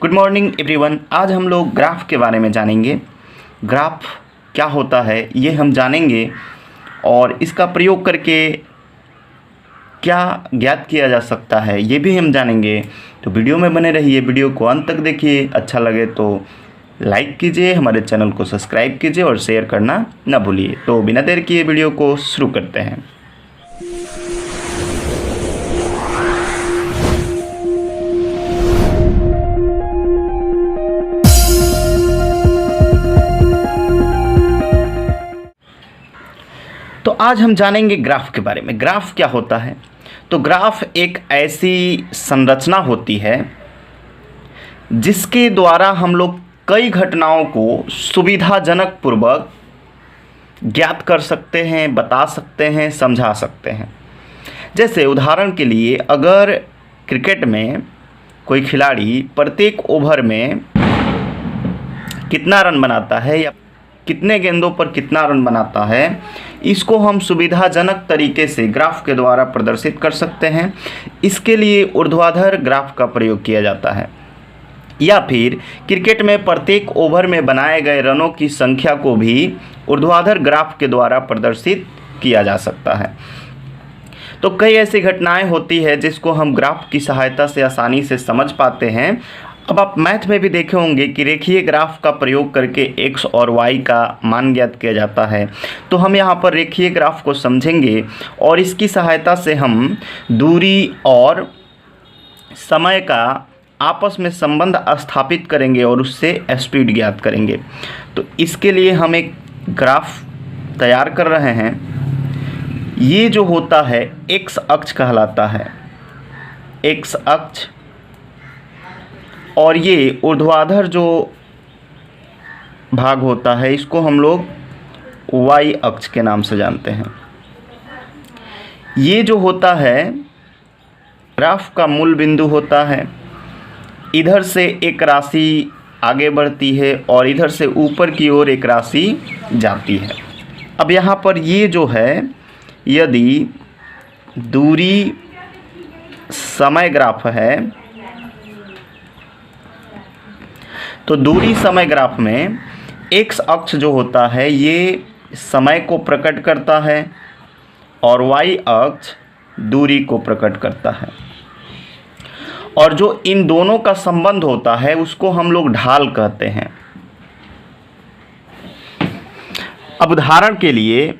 Good morning everyone. आज हम लोग ग्राफ के बारे में जानेंगे। ग्राफ क्या होता है ये हम जानेंगे और इसका प्रयोग करके क्या ज्ञात किया जा सकता है ये भी हम जानेंगे। तो वीडियो में बने रहिए, वीडियो को अंत तक देखिए। अच्छा लगे तो लाइक कीजिए, हमारे चैनल को सब्सक्राइब कीजिए और शेयर करना ना भूलिए। तो बिना देर किए वीडियो को शुरू करते हैं। तो आज हम जानेंगे ग्राफ के बारे में। ग्राफ क्या होता है? तो ग्राफ एक ऐसी संरचना होती है जिसके द्वारा हम लोग कई घटनाओं को सुविधाजनक पूर्वक ज्ञात कर सकते हैं, बता सकते हैं, समझा सकते हैं। जैसे उदाहरण के लिए, अगर क्रिकेट में कोई खिलाड़ी प्रत्येक ओवर में कितना रन बनाता है या कितने गेंदों पर कितना रन बनाता है, इसको हम सुविधाजनक तरीके से ग्राफ के द्वारा प्रदर्शित कर सकते हैं। इसके लिए ऊर्ध्वाधर ग्राफ का प्रयोग किया जाता है। या फिर क्रिकेट में प्रत्येक ओवर में बनाए गए रनों की संख्या को भी ऊर्ध्वाधर ग्राफ के द्वारा प्रदर्शित किया जा सकता है। तो कई ऐसी घटनाएं होती है जिसको हम ग्राफ की सहायता से आसानी से समझ पाते हैं। अब आप मैथ में भी देखे होंगे कि रेखीय ग्राफ का प्रयोग करके x और y का मान ज्ञात किया जाता है। तो हम यहाँ पर रेखीय ग्राफ को समझेंगे और इसकी सहायता से हम दूरी और समय का आपस में संबंध स्थापित करेंगे और उससे स्पीड ज्ञात करेंगे। तो इसके लिए हम एक ग्राफ तैयार कर रहे हैं। ये जो होता है x अक्ष कहलाता है, x अक्ष, और ये ऊर्ध्वाधर जो भाग होता है इसको हम लोग y अक्ष के नाम से जानते हैं। ये जो होता है ग्राफ का मूल बिंदु होता है। इधर से एक राशि आगे बढ़ती है और इधर से ऊपर की ओर एक राशि जाती है। अब यहाँ पर ये जो है, यदि दूरी समय ग्राफ है तो दूरी समय ग्राफ में x अक्ष जो होता है ये समय को प्रकट करता है और y अक्ष दूरी को प्रकट करता है। और जो इन दोनों का संबंध होता है उसको हम लोग ढाल कहते हैं। अब उदाहरण के लिए,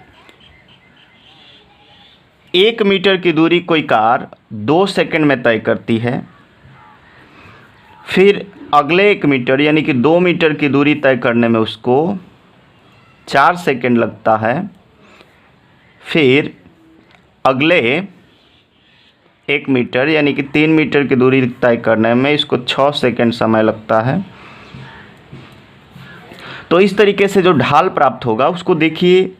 1 मीटर की दूरी कोई कार 2 सेकंड में तय करती है। फिर अगले 1 मीटर यानी कि 2 मीटर की दूरी तय करने में उसको 4 सेकंड लगता है। फिर अगले 1 मीटर यानी कि 3 मीटर की दूरी तय करने में इसको 6 सेकंड समय लगता है। तो इस तरीके से जो ढाल प्राप्त होगा उसको देखिए,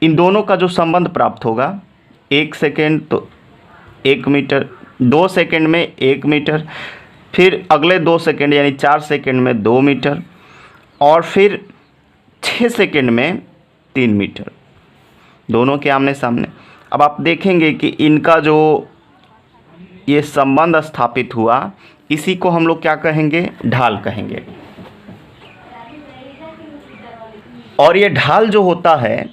इन दोनों का जो संबंध प्राप्त होगा, 1 सेकंड तो 1 मीटर, 2 सेकंड में 1 मीटर, फिर अगले 2 सेकंड यानी 4 सेकंड में 2 मीटर, और फिर 6 सेकंड में 3 मीटर, दोनों के आमने सामने। अब आप देखेंगे कि इनका जो ये संबंध स्थापित हुआ, इसी को हम लोग क्या कहेंगे? ढाल कहेंगे। और ये ढाल जो होता है,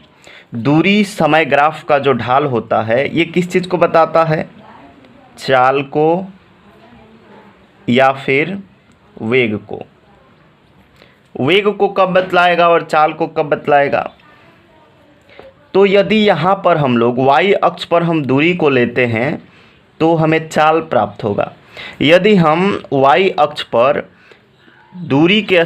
दूरी समय ग्राफ का जो ढाल होता है, ये किस चीज़ को बताता है? चाल को या फिर वेग को। वेग को कब बतलाएगा और चाल को कब बतलाएगा? तो यदि यहाँ पर हम लोग y अक्ष पर हम दूरी को लेते हैं तो हमें चाल प्राप्त होगा। यदि हम y अक्ष पर दूरी के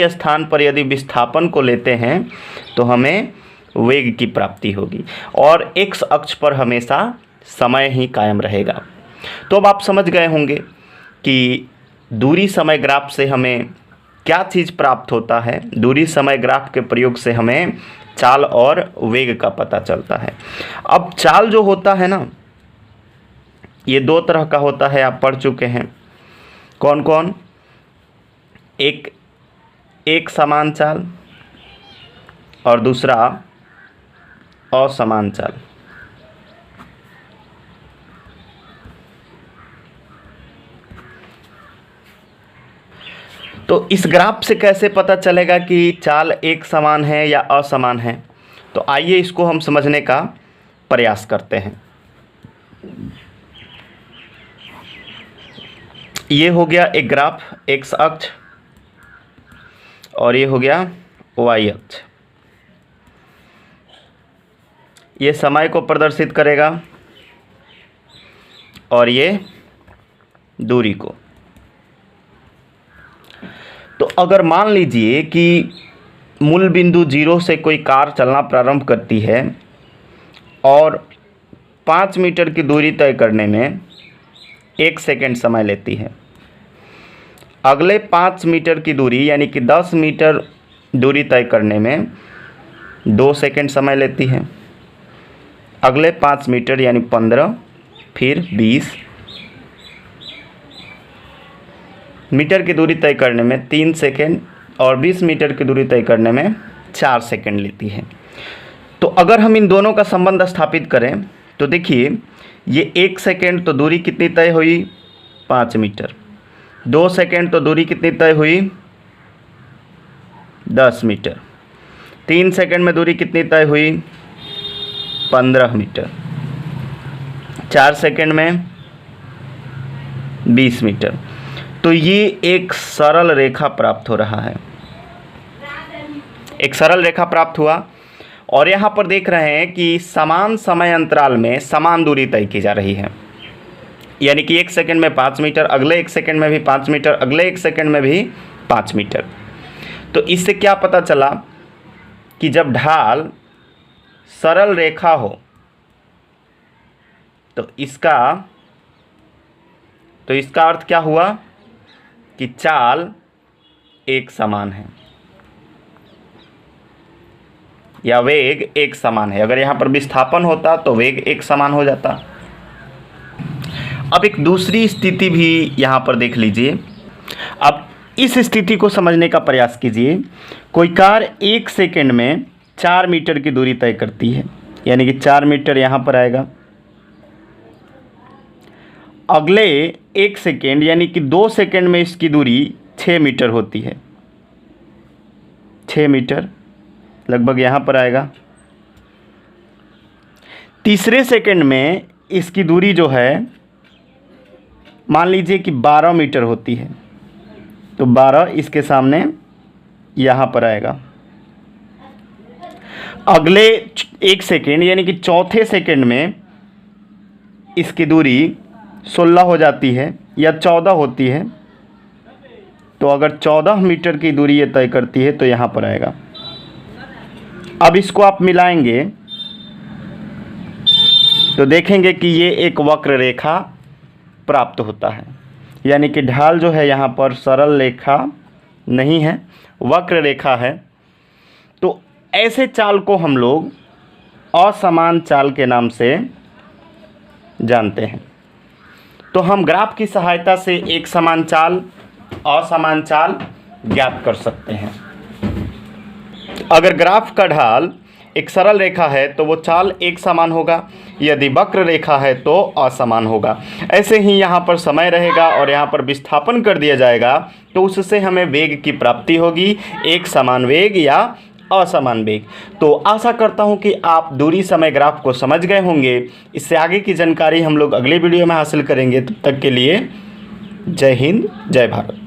स्थान पर यदि विस्थापन को लेते हैं तो हमें वेग की प्राप्ति होगी। और x अक्ष पर हमेशा समय ही कायम रहेगा। तो अब आप समझ गए होंगे कि दूरी समय ग्राफ से हमें क्या चीज़ प्राप्त होता है। दूरी समय ग्राफ के प्रयोग से हमें चाल और वेग का पता चलता है। अब चाल जो होता है ना, ये 2 तरह का होता है, आप पढ़ चुके हैं। कौन कौन? एक समान चाल और दूसरा असमान चाल। तो इस ग्राफ से कैसे पता चलेगा कि चाल एक समान है या असमान है? तो आइए इसको हम समझने का प्रयास करते हैं। ये हो गया एक ग्राफ, एक्स अक्ष, और ये हो गया वाई अक्ष। ये समय को प्रदर्शित करेगा और ये दूरी को। तो अगर मान लीजिए कि मूल बिंदु 0 से कोई कार चलना प्रारंभ करती है और 5 मीटर की दूरी तय करने में 1 सेकेंड समय लेती है, अगले 5 मीटर की दूरी यानी कि 10 मीटर दूरी तय करने में 2 सेकेंड समय लेती है, अगले 5 मीटर यानी 15, फिर 20 मीटर की दूरी तय करने में 3 सेकेंड और 20 मीटर की दूरी तय करने में 4 सेकेंड लेती है। तो अगर हम इन दोनों का संबंध स्थापित करें तो देखिए, ये 1 सेकेंड तो दूरी कितनी तय हुई? 5 मीटर। 2 सेकेंड तो दूरी कितनी तय हुई? 10 मीटर। 3 सेकेंड में दूरी कितनी तय हुई? 15 मीटर। 4 सेकेंड में 20 मीटर। तो ये एक सरल रेखा प्राप्त हो रहा है, एक सरल रेखा प्राप्त हुआ। और यहाँ पर देख रहे हैं कि समान समय अंतराल में समान दूरी तय की जा रही है, यानी कि 1 सेकेंड में 5 मीटर, अगले 1 सेकेंड में भी 5 मीटर, अगले 1 सेकेंड में भी 5 मीटर। तो इससे क्या पता चला कि जब ढाल सरल रेखा हो तो इसका अर्थ क्या हुआ कि चाल एक समान है या वेग एक समान है। अगर यहाँ पर विस्थापन होता तो वेग एक समान हो जाता। अब एक दूसरी स्थिति भी यहाँ पर देख लीजिए। अब इस स्थिति को समझने का प्रयास कीजिए। कोई कार 1 सेकेंड में 4 मीटर की दूरी तय करती है, यानी कि 4 मीटर यहाँ पर आएगा। अगले 1 सेकेंड यानी कि 2 सेकेंड में इसकी दूरी 6 मीटर होती है, 6 मीटर लगभग यहाँ पर आएगा। तीसरे सेकेंड में इसकी दूरी जो है मान लीजिए कि 12 मीटर होती है, तो 12 इसके सामने यहाँ पर आएगा। अगले 1 सेकेंड यानी कि चौथे सेकेंड में इसकी दूरी 16 हो जाती है या 14 होती है, तो अगर 14 मीटर की दूरी ये तय करती है तो यहाँ पर आएगा। अब इसको आप मिलाएंगे तो देखेंगे कि ये एक वक्र रेखा प्राप्त होता है, यानी कि ढाल जो है यहाँ पर सरल रेखा नहीं है, वक्र रेखा है। तो ऐसे चाल को हम लोग असमान चाल के नाम से जानते हैं। तो हम ग्राफ की सहायता से एक समान चाल, असमान चाल ज्ञात कर सकते हैं। अगर ग्राफ का ढाल एक सरल रेखा है तो वो चाल एक समान होगा, यदि वक्र रेखा है तो असमान होगा। ऐसे ही यहाँ पर समय रहेगा और यहाँ पर विस्थापन कर दिया जाएगा, तो उससे हमें वेग की प्राप्ति होगी, एक समान वेग या असमान वेग। तो आशा करता हूँ कि आप दूरी समय ग्राफ को समझ गए होंगे। इससे आगे की जानकारी हम लोग अगले वीडियो में हासिल करेंगे। तब तक के लिए जय हिंद, जय भारत।